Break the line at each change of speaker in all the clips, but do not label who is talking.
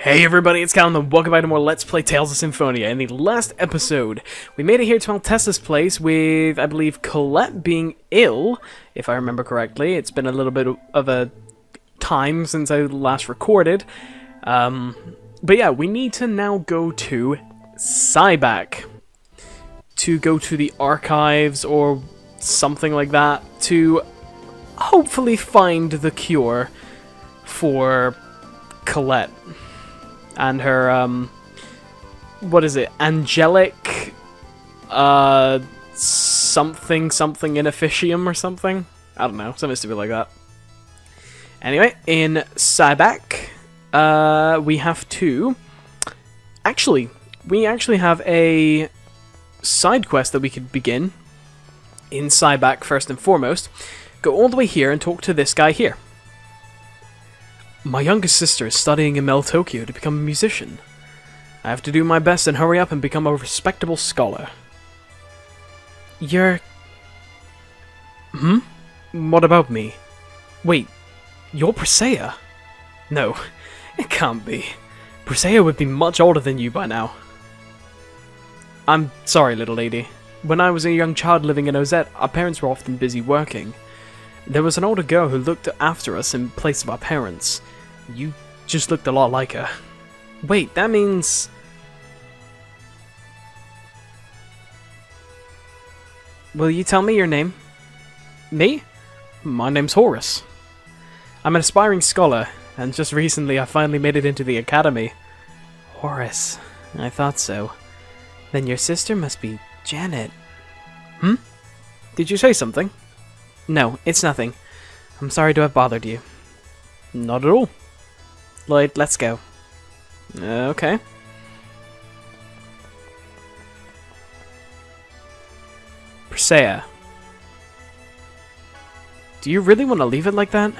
Hey everybody, it's Callum and welcome back to more Let's Play Tales of Symphonia. In the last episode, we made it here to Altessa's place with, I believe, Colette being ill, if I remember correctly. It's been a little bit of a time since I last recorded. But yeah, we need to now go to C.A.C.I to go to the archives or something like that to hopefully find the cure for Colette. And her, what is it? Angelic, something in officium or something? I don't know, something stupid like that. Anyway, in C.A.C.I, we have to... we actually have a side quest that we could begin in C.A.C.I first and foremost. Go all the way here and talk to this guy here. My youngest sister is studying in Tokyo to become a musician. I have to do my best and hurry up and become a respectable scholar. You're... What about me? Wait, you're Presea? No, it can't be. Presea would be much older than you by now. I'm sorry, little lady. When I was a young child living in OZ, our parents were often busy working. There was an older girl who looked after us in place of our parents. You just looked a lot like her. Wait, that means... Will you tell me your name? Me? My name's Horace. I'm an aspiring scholar, and just recently I finally made it into the academy. Horace, I thought so. Then your sister must be Janet. Did you say something? No, it's nothing. I'm sorry to have bothered you. Not at all. Lloyd, let's go. Okay. Presea. Do you really want to leave it like that?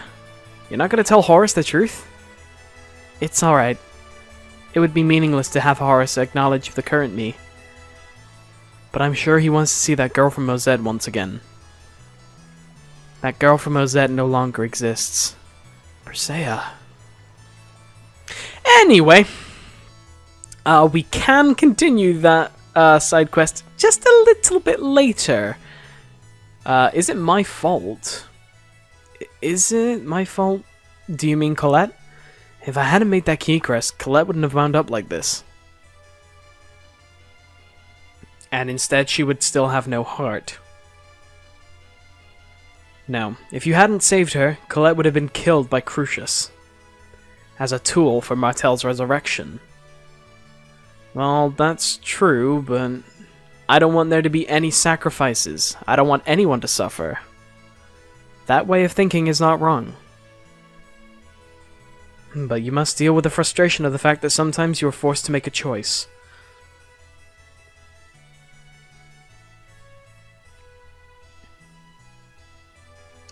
You're not going to tell Horace the truth? It's alright. It would be meaningless to have Horace acknowledge the current me. But I'm sure he wants to see that girl from OZ once again. That girl from OZ no longer exists. Presea. Anyway, we can continue that side quest just a little bit later. Is it my fault? Is it my fault? Do you mean Colette? If I hadn't made that key crest, Colette wouldn't have wound up like this. And instead she would still have no heart. No, if you hadn't saved her, Colette would have been killed by Crucius. As a tool for Martel's resurrection. Well, that's true, but I don't want there to be any sacrifices. I don't want anyone to suffer. That way of thinking is not wrong. But you must deal with the frustration of the fact that sometimes you are forced to make a choice.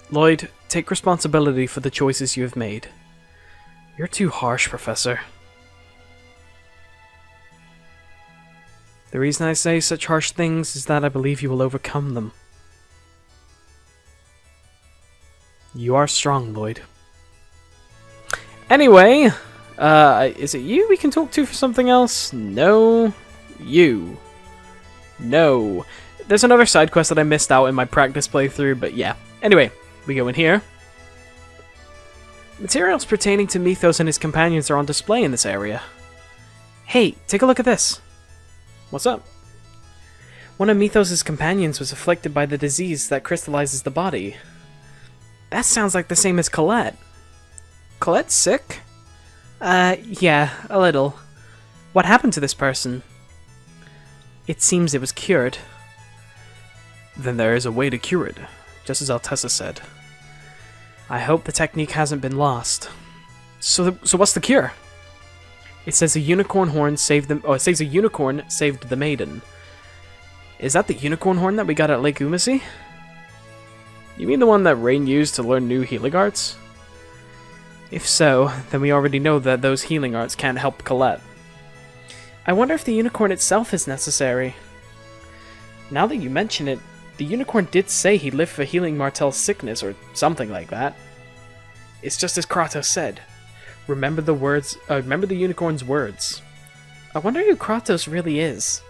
Lloyd, take responsibility for the choices you have made. You're too harsh, Professor. The reason I say such harsh things is that I believe you will overcome them. You are strong, Lloyd. Anyway, is it you we can talk to for something else? No. You. No. There's another side quest that I missed out in my practice playthrough, but yeah. Anyway, we go in here. Materials pertaining to Mythos and his companions are on display in this area. Hey, take a look at this. What's up? One of Mythos' companions was afflicted by the disease that crystallizes the body. That sounds like the same as Colette. Colette's sick? Yeah, a little. What happened to this person? It seems it was cured. Then there is a way to cure it, just as Altessa said. I hope the technique hasn't been lost. So what's the cure? It says a unicorn horn saved them. Oh, it says a unicorn saved the maiden. Is that the unicorn horn that we got at Lake Umasi? You mean the one that Rain used to learn new healing arts? If so, then we already know that those healing arts can't help Colette. I wonder if the unicorn itself is necessary. Now that you mention it, the unicorn did say he lived for healing Martel's sickness or something like that. It's just as Kratos said. Remember the words. Remember the unicorn's words. I wonder who Kratos really is.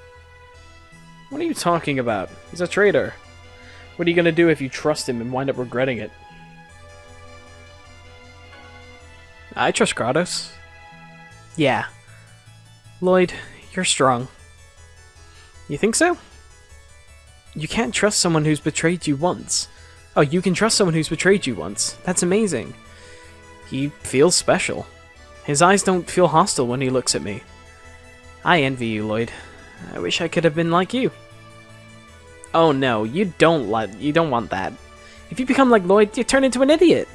What are you talking about? He's a traitor. What are you gonna do if you trust him and wind up regretting it? I trust Kratos. Yeah. Lloyd, you're strong. You think so? You can't trust someone who's betrayed you once. Oh, you can trust someone who's betrayed you once. That's amazing. He feels special. His eyes don't feel hostile when he looks at me. I envy you, Lloyd. I wish I could have been like you. Oh no, you don't want that. If you become like Lloyd, you turn into an idiot.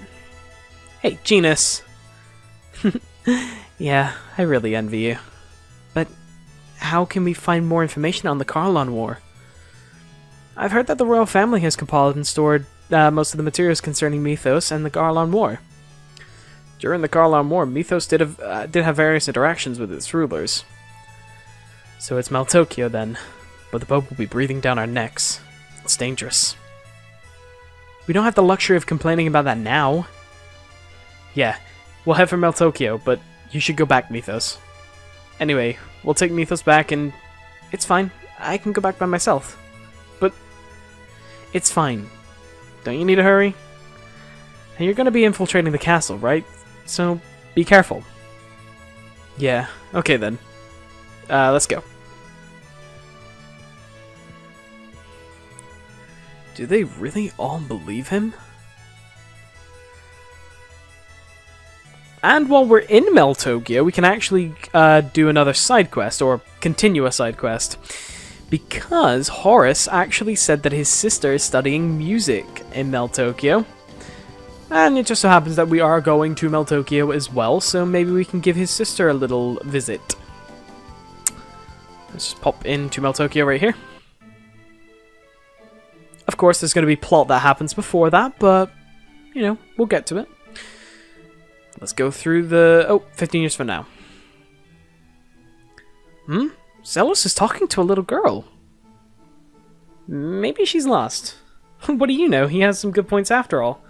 Hey, Genus. Yeah, I really envy you. But how can we find more information on the Carlon War? I've heard that the royal family has compiled and stored most of the materials concerning Mythos and the Carlon War. During the Carlon War, Mythos did have various interactions with its rulers. So it's Meltokio then, but the Pope will be breathing down our necks. It's dangerous. We don't have the luxury of complaining about that now. Yeah, we'll head for Meltokio, but you should go back, Mythos. Anyway, we'll take Mythos back and it's fine. I can go back by myself. But it's fine. Don't you need to hurry? And you're gonna be infiltrating the castle, right? So be careful. Yeah, okay then. Let's go. Do they really all believe him? And while we're in Meltokio, we can actually do another side quest, or continue a side quest. Because Horace actually said that his sister is studying music in Meltokio. And it just so happens that we are going to Meltokio as well, so maybe we can give his sister a little visit. Let's just pop into Meltokio right here. Of course, there's going to be plot that happens before that, but, you know, we'll get to it. Let's go through the... Oh, 15 years from now. Zelos is talking to a little girl. Maybe she's lost. What do you know? He has some good points after all.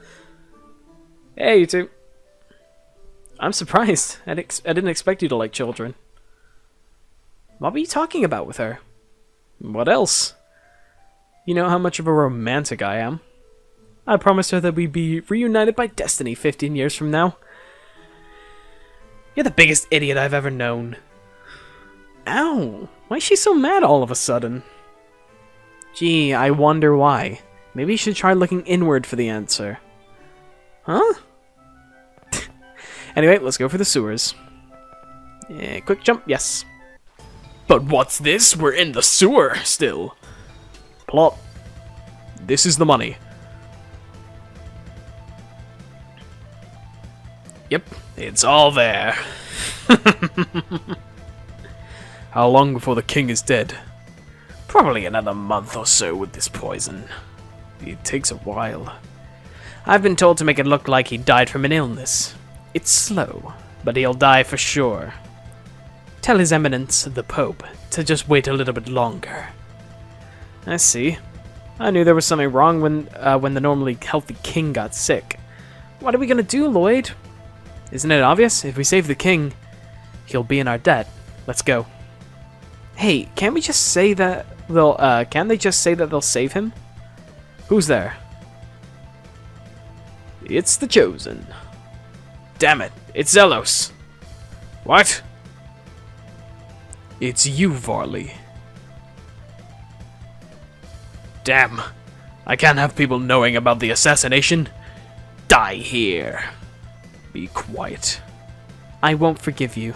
Hey, you two. I'm surprised. I didn't expect you to like children. What were you talking about with her? What else? You know how much of a romantic I am. I promised her that we'd be reunited by destiny 15 years from now. You're the biggest idiot I've ever known. Ow! Why is she so mad all of a sudden? Gee, I wonder why. Maybe you should try looking inward for the answer. Huh? Anyway, let's go for the sewers. Yeah, quick jump, yes. But what's this? We're in the sewer still. Plot. This is the money. Yep, it's all there. How long before the king is dead? Probably another month or so with this poison. It takes a while. I've been told to make it look like he died from an illness. It's slow, but he'll die for sure. Tell His Eminence, the Pope, to just wait a little bit longer. I see. I knew there was something wrong when the normally healthy king got sick. What are we gonna do, Lloyd? Isn't it obvious? If we save the king, he'll be in our debt. Let's go. Hey, can't we just say that they'll, can't they just say that they'll save him? Who's there? It's the Chosen. Damn it, it's Zelos. What? It's you, Varley. Damn, I can't have people knowing about the assassination. Die here. Be quiet. I won't forgive you.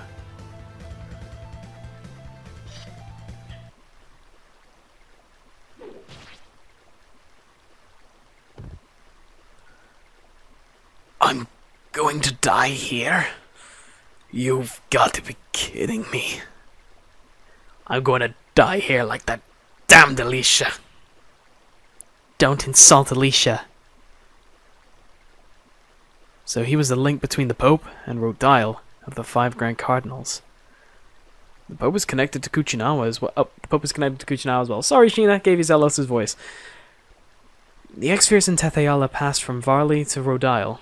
I'm going to die here? You've got to be kidding me. I'm going to die here like that damned Alicia. Don't insult Alicia. So he was the link between the Pope and Rodile of the 5 Grand Cardinals. The Pope was connected to Kuchinawa as well. Oh, the Pope was connected to Kuchinawa as well. Sorry, Sheena, gave you Zelos' voice. The Exvirs in Tetheala passed from Varley to Rodile.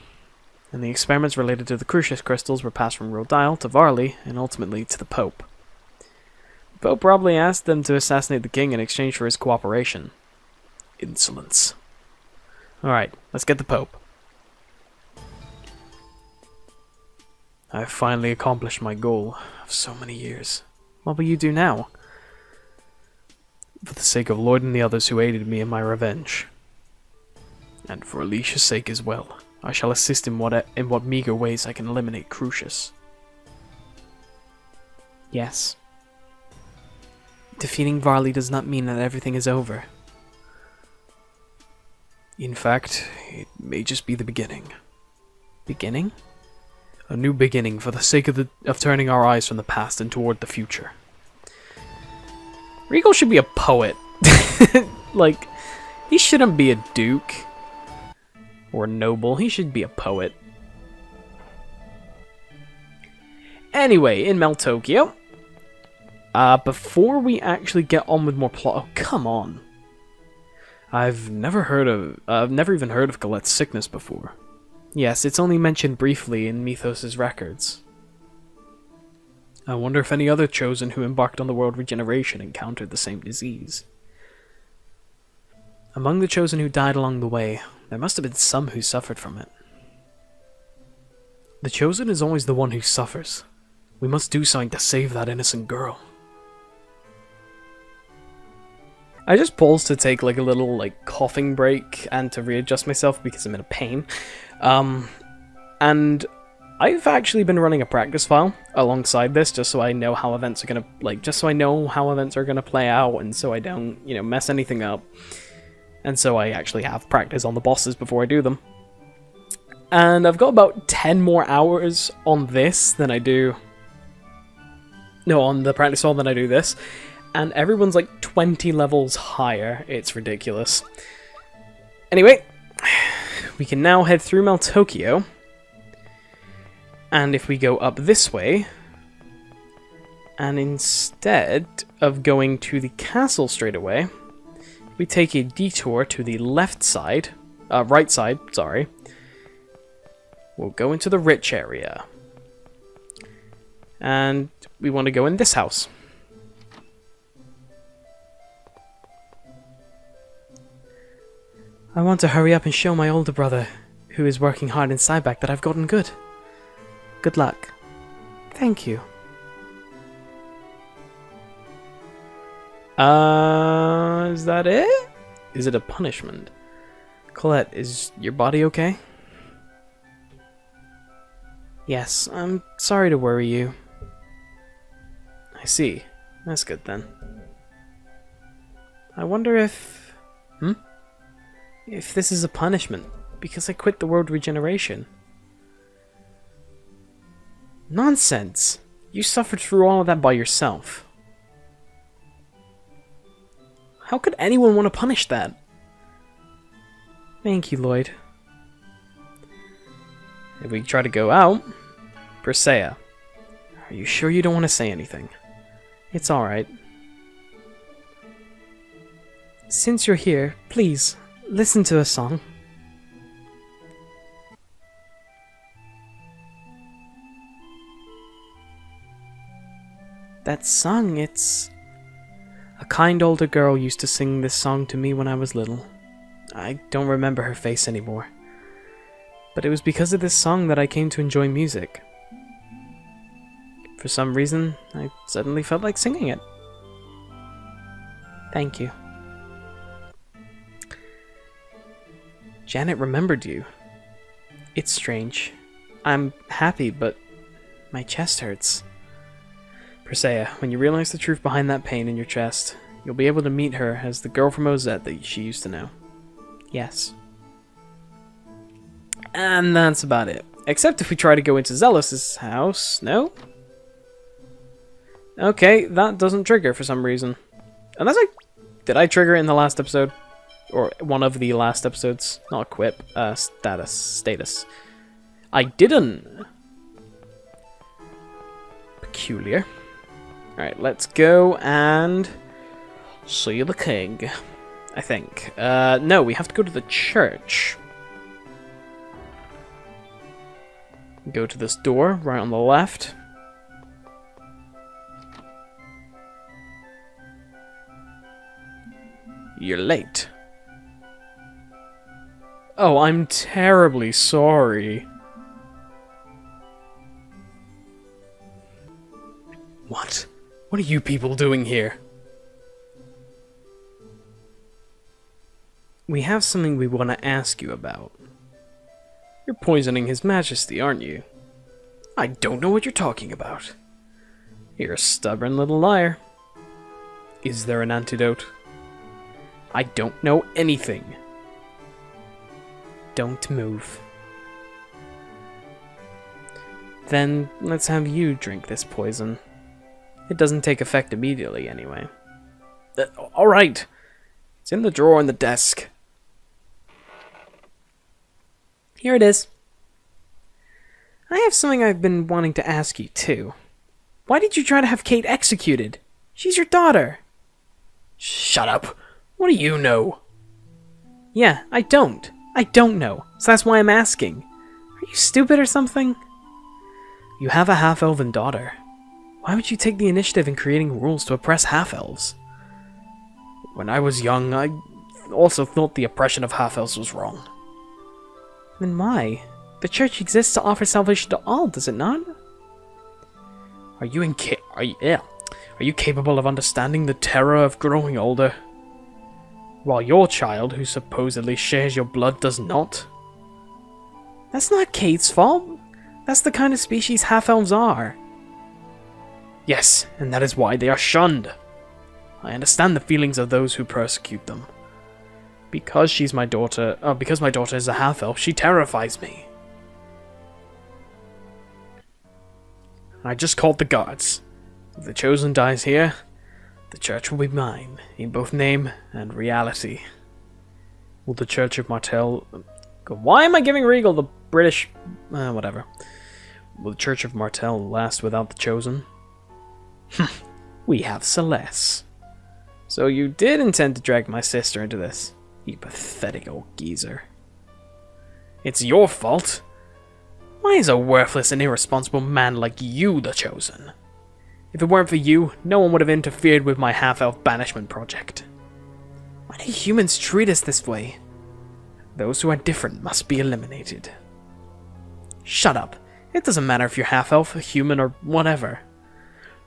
and the experiments related to the Crucius crystals were passed from Rodile to Varley, and ultimately to the Pope. The Pope probably asked them to assassinate the king in exchange for his cooperation. Insolence. Alright, let's get the Pope. I've finally accomplished my goal of so many years. What will you do now? For the sake of Lloyd and the others who aided me in my revenge. And for Alicia's sake as well. I shall assist in what meager ways I can eliminate Crucius. Yes. Defeating Varley does not mean that everything is over. In fact, it may just be the beginning. Beginning? A new beginning for the sake of turning our eyes from the past and toward the future. Regal should be a poet. Like, he shouldn't be a duke. Or noble. He should be a poet. Anyway, in Meltokio. Before we actually get on with more plot... Oh, come on. I've never even heard of Galette's sickness before. Yes, it's only mentioned briefly in Mythos' records. I wonder if any other Chosen who embarked on the World Regeneration encountered the same disease. Among the Chosen who died along the way, there must have been some who suffered from it. The Chosen is always the one who suffers. We must do something to save that innocent girl. I just paused to take like a little coughing break and to readjust myself because I'm in a pain. And I've actually been running a practice file alongside this just so I know how events are gonna play out, and so I don't, mess anything up. And so I actually have practice on the bosses before I do them. And I've got about 10 more hours on this than I do... No, on the practice file than I do this. And everyone's like 20 levels higher. It's ridiculous. Anyway, we can now head through Meltokio. And if we go up this way, and instead of going to the castle straight away, we take a detour to the right side, sorry. We'll go into the rich area. And we want to go in this house. I want to hurry up and show my older brother, who is working hard in Cyback, that I've gotten good. Good luck. Thank you. Is that it? Is it a punishment? Colette, is your body okay? Yes, I'm sorry to worry you. I see. That's good then. I wonder if... If this is a punishment, because I quit the World Regeneration. Nonsense! You suffered through all of that by yourself. How could anyone want to punish that? Thank you, Lloyd. If we try to go out... Persea. Are you sure you don't want to say anything? It's alright. Since you're here, please, listen to a song. That song, it's... A kind older girl used to sing this song to me when I was little. I don't remember her face anymore. But it was because of this song that I came to enjoy music. For some reason, I suddenly felt like singing it. Thank you. Janet remembered you. It's strange. I'm happy, but my chest hurts. Persea, when you realize the truth behind that pain in your chest, you'll be able to meet her as the girl from Ozette that she used to know. Yes. And that's about it. Except if we try to go into Zealous' house. No? Okay, that doesn't trigger for some reason. Unless did I trigger it in the last episode? Or one of the last episodes? Not equip. Status. I didn't! Peculiar. Alright, let's go and... see the king. I think. No, we have to go to the church. Go to this door, right on the left. You're late. Oh, I'm terribly sorry. What? What are you people doing here? We have something we want to ask you about. You're poisoning His Majesty, aren't you? I don't know what you're talking about. You're a stubborn little liar. Is there an antidote? I don't know anything. Don't move. Then let's have you drink this poison. It doesn't take effect immediately, anyway. Alright. It's in the drawer on the desk. Here it is. I have something I've been wanting to ask you, too. Why did you try to have Kate executed? She's your daughter. Shut up. What do you know? Yeah, I don't. I don't know. So that's why I'm asking. Are you stupid or something? You have a half-elven daughter. Why would you take the initiative in creating rules to oppress half-elves? When I was young, I also thought the oppression of half-elves was wrong. Then why? The church exists to offer salvation to all, does it not? Are you capable of understanding the terror of growing older? While your child, who supposedly shares your blood, does not? That's not Kate's fault. That's the kind of species half-elves are. Yes, and that is why they are shunned. I understand the feelings of those who persecute them. Because my daughter is a half-elf, she terrifies me. I just called the guards. If the Chosen dies here, the church will be mine, in both name and reality. Will the Church of Martell... Why am I giving Regal the British... whatever. Will the Church of Martell last without the Chosen? We have Celeste. So you did intend to drag my sister into this, you pathetic old geezer. It's your fault. Why is a worthless and irresponsible man like you the Chosen? If it weren't for you, no one would have interfered with my half-elf banishment project. Why do humans treat us this way? Those who are different must be eliminated. Shut up. It doesn't matter if you're half-elf, a human, or whatever.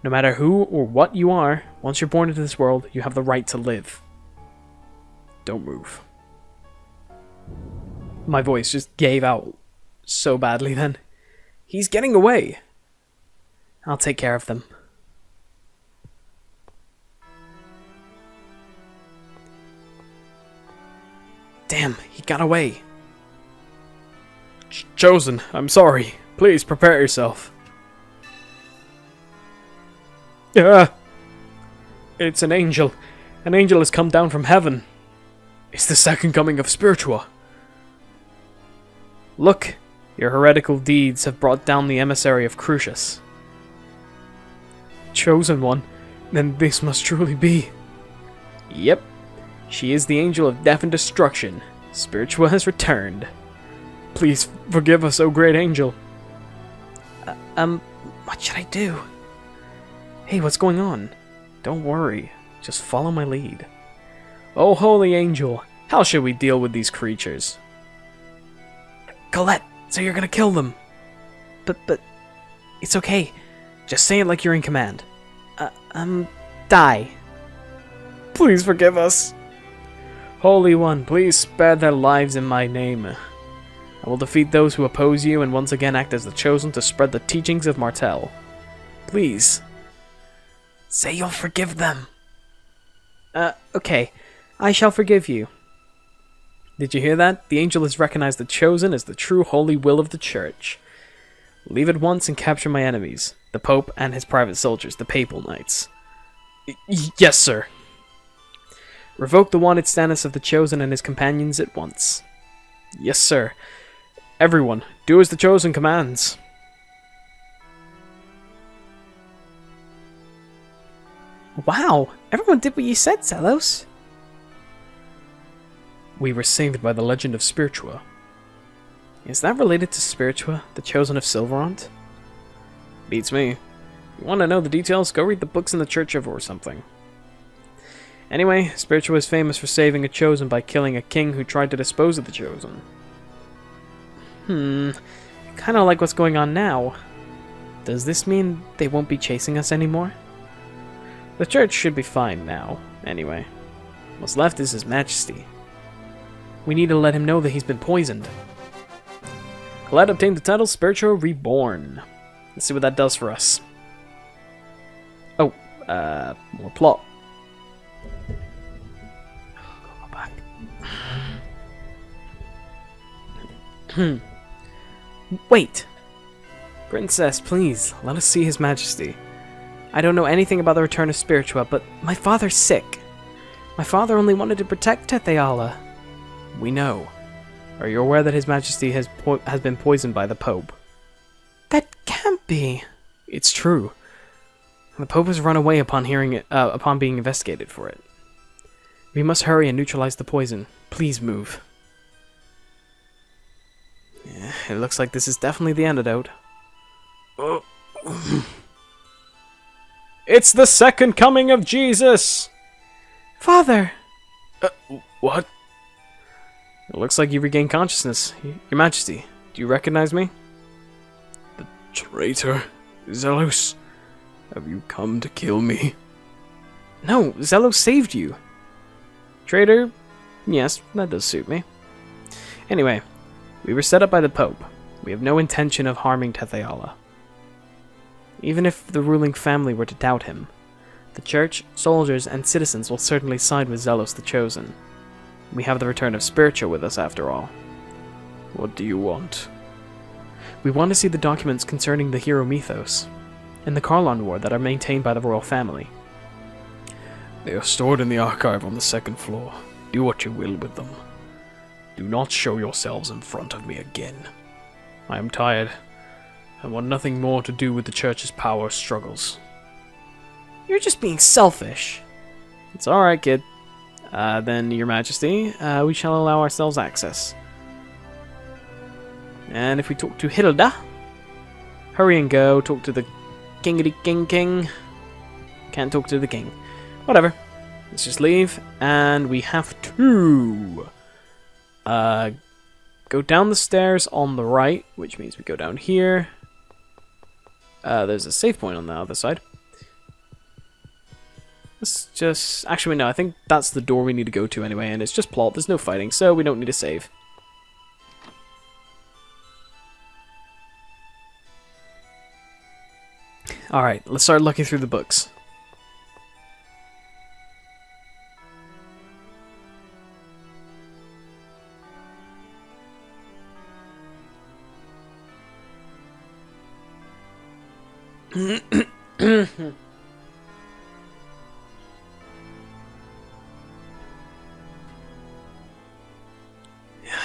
No matter who or what you are, once you're born into this world, you have the right to live. Don't move. My voice just gave out so badly then. He's getting away. I'll take care of them. Damn, he got away. Chosen, I'm sorry. Please prepare yourself. It's an angel. An angel has come down from heaven. It's the second coming of Spiritua. Look, your heretical deeds have brought down the emissary of Crucius. Chosen one, then this must truly be. Yep, she is the angel of death and destruction. Spiritua has returned. Please forgive us, O great angel. What should I do? Hey, what's going on? Don't worry, just follow my lead. Oh, holy angel, how should we deal with these creatures? Colette, so you're gonna kill them. But, it's okay. Just say it like you're in command. Die. Please forgive us. Holy One, please spare their lives in my name. I will defeat those who oppose you and once again act as the Chosen to spread the teachings of Martell. Please. Say you'll forgive them. Okay. I shall forgive you. Did you hear that? The angel has recognized the Chosen as the true holy will of the Church. Leave at once and capture my enemies, the Pope and his private soldiers, the Papal Knights. Yes, sir. Revoke the wanted status of the Chosen and his companions at once. Yes, sir. Everyone, do as the Chosen commands. Wow, everyone did what you said, Zelos. We were saved by the legend of Spiritua. Is that related to Spiritua, the Chosen of Silverant? Beats me. You want to know the details? Go read the books in the church or something. Anyway, Spiritua is famous for saving a Chosen by killing a king who tried to dispose of the Chosen. Kinda like what's going on now. Does this mean they won't be chasing us anymore? The church should be fine now, anyway. What's left is His Majesty. We need to let him know that he's been poisoned. Colette obtained the title Spiritua Reborn. Let's see what that does for us. Oh, more plot. Go back. Wait! Princess, please, let us see His Majesty. I don't know anything about the return of Spiritua, but my father's sick. My father only wanted to protect Tetheala. We know. Are you aware that His Majesty has been poisoned by the Pope? That can't be. It's true. The Pope has run away upon being investigated for it. We must hurry and neutralize the poison. Please move. Yeah, it looks like this is definitely the antidote. Oh. It's the second coming of Jesus! Father! What? It looks like you regained consciousness. Your Majesty, do you recognize me? The traitor, Zelos. Have you come to kill me? No, Zelos saved you. Traitor? Yes, that does suit me. Anyway, we were set up by the Pope. We have no intention of harming Tetheala. Even if the ruling family were to doubt him, the church, soldiers, and citizens will certainly side with Zelos the Chosen. We have the return of Spiritua with us, after all. What do you want? We want to see the documents concerning the hero Mythos and the Carlon War that are maintained by the royal family. They are stored in the archive on the second floor. Do what you will with them. Do not show yourselves in front of me again. I am tired. I want nothing more to do with the church's power struggles. You're just being selfish. It's alright, kid. Then, Your Majesty, we shall allow ourselves access. And if we talk to Hilda, hurry and go, talk to the king. Can't talk to the king. Whatever. Let's just leave, and we have to go down the stairs on the right, which means we go down here. There's a save point on the other side. Let's just... Actually, no, I think that's the door we need to go to anyway, and it's just plot. There's no fighting, so we don't need to save. Alright, let's start looking through the books.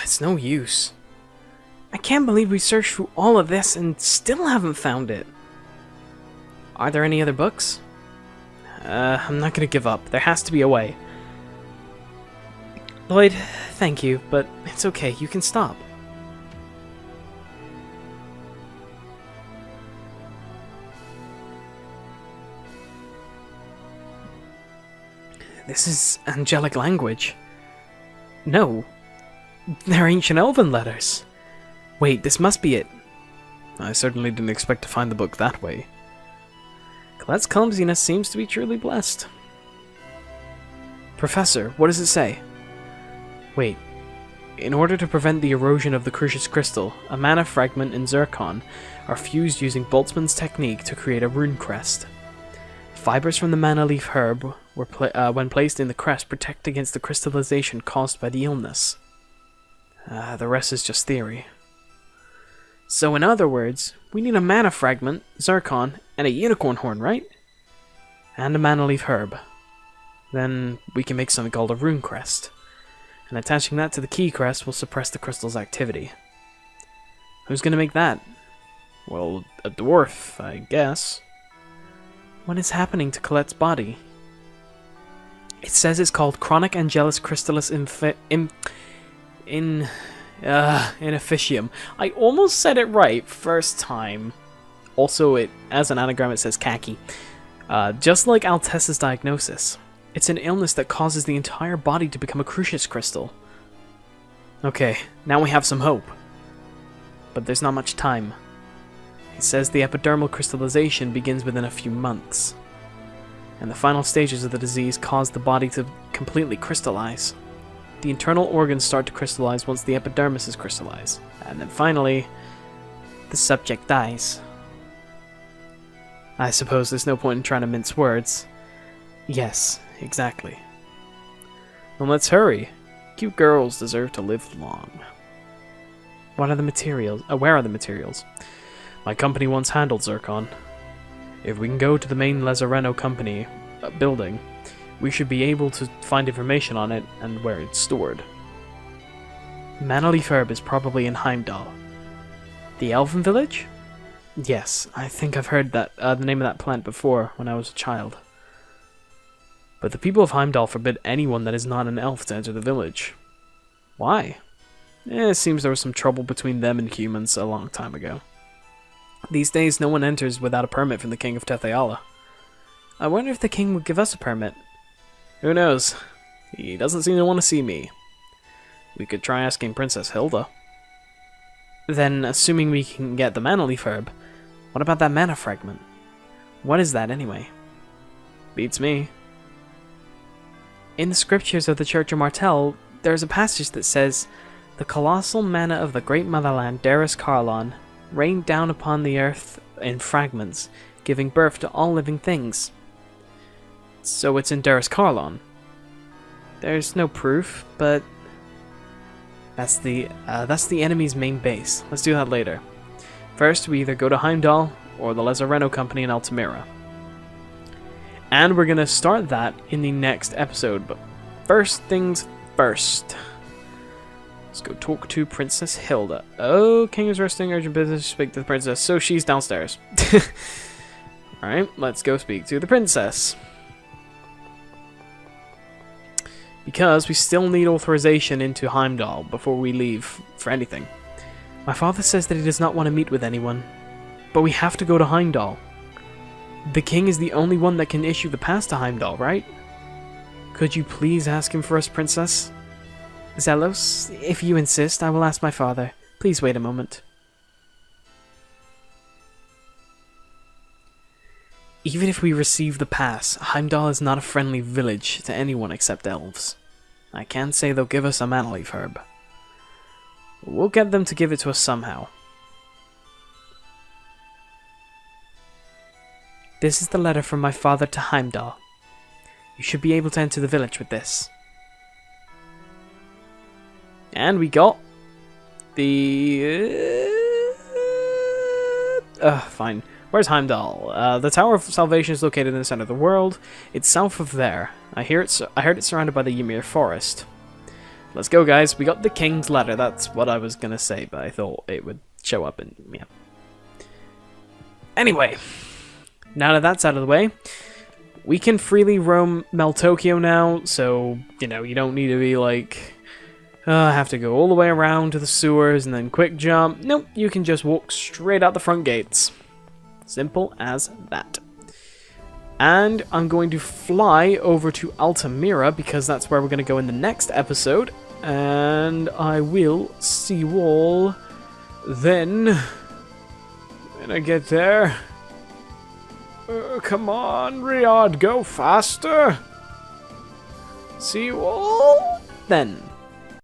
It's no use. I can't believe we searched through all of this and still haven't found it. Are there any other books? I'm not gonna give up. There has to be a way. Lloyd, thank you, but it's okay. You can stop. This is angelic language. No. They're ancient elven letters. Wait, this must be it. I certainly didn't expect to find the book that way. Colette's clumsiness seems to be truly blessed. Professor, what does it say? Wait. In order to prevent the erosion of the crucius crystal, a mana fragment and zircon are fused using Boltzmann's technique to create a rune crest. Fibers from the mana leaf herb, when placed in the crest, protect against the crystallization caused by the illness. The rest is just theory. So in other words, we need a mana fragment, zircon, and a unicorn horn, right? And a mana leaf herb. Then we can make something called a rune crest. And attaching that to the key crest will suppress the crystal's activity. Who's gonna make that? Well, a dwarf, I guess. What is happening to Colette's body? It says it's called Chronic Angelus Crystallis In officium. I almost said it right first time. Also, as an anagram, it says C.A.C.I. Just like Altessa's diagnosis. It's an illness that causes the entire body to become a crucius crystal. Okay, now we have some hope. But there's not much time. He says the epidermal crystallization begins within a few months. And the final stages of the disease cause the body to completely crystallize. The internal organs start to crystallize once the epidermis is crystallized. And then finally, the subject dies. I suppose there's no point in trying to mince words. Yes, exactly. Then let's hurry. Cute girls deserve to live long. What are the materials? Where are the materials? My company once handled zircon. If we can go to the main Lazareno company building, we should be able to find information on it and where it's stored. Manalif is probably in Heimdall. The Elven village? Yes, I think I've heard that the name of that plant before when I was a child. But the people of Heimdall forbid anyone that is not an elf to enter the village. Why? It seems there was some trouble between them and humans a long time ago. These days, no one enters without a permit from the king of Tetheala. I wonder if the king would give us a permit. Who knows? He doesn't seem to want to see me. We could try asking Princess Hilda. Then, assuming we can get the mana leaf herb, what about that mana fragment? What is that anyway? Beats me. In the scriptures of the Church of Martel, there is a passage that says, "The colossal mana of the great motherland, Daris Karlon, rained down upon the earth in fragments, giving birth to all living things." So it's in Daris Karlon. There's no proof, but that's the enemy's main base. Let's do that later. First, we either go to Heimdall or the Lazareno company in Altamira. And we're gonna start that in the next episode, but first things first. Let's go talk to Princess Hilda. Oh, king is resting, urgent business, speak to the princess. So she's downstairs. Alright, let's go speak to the princess. Because we still need authorization into Heimdall before we leave for anything. My father says that he does not want to meet with anyone, but we have to go to Heimdall. The king is the only one that can issue the pass to Heimdall, right? Could you please ask him for us, princess? Zelos, if you insist, I will ask my father. Please wait a moment. Even if we receive the pass, Heimdall is not a friendly village to anyone except elves. I can't say they'll give us a mana leaf herb. We'll get them to give it to us somehow. This is the letter from my father to Heimdall. You should be able to enter the village with this. And we got the... fine. Where's Heimdall? The Tower of Salvation is located in the center of the world. It's south of there. I heard it's surrounded by the Ymir Forest. Let's go, guys. We got the king's letter. That's what I was gonna say, but I thought it would show up and yeah. Anyway, now that that's out of the way, we can freely roam Meltokio now. So you know you don't need to be like, I have to go all the way around to the sewers and then quick jump. Nope, you can just walk straight out the front gates. Simple as that. And I'm going to fly over to Altamira because that's where we're going to go in the next episode. And I will see you all then when I get there. Come on, Riyadh, go faster. See you all then.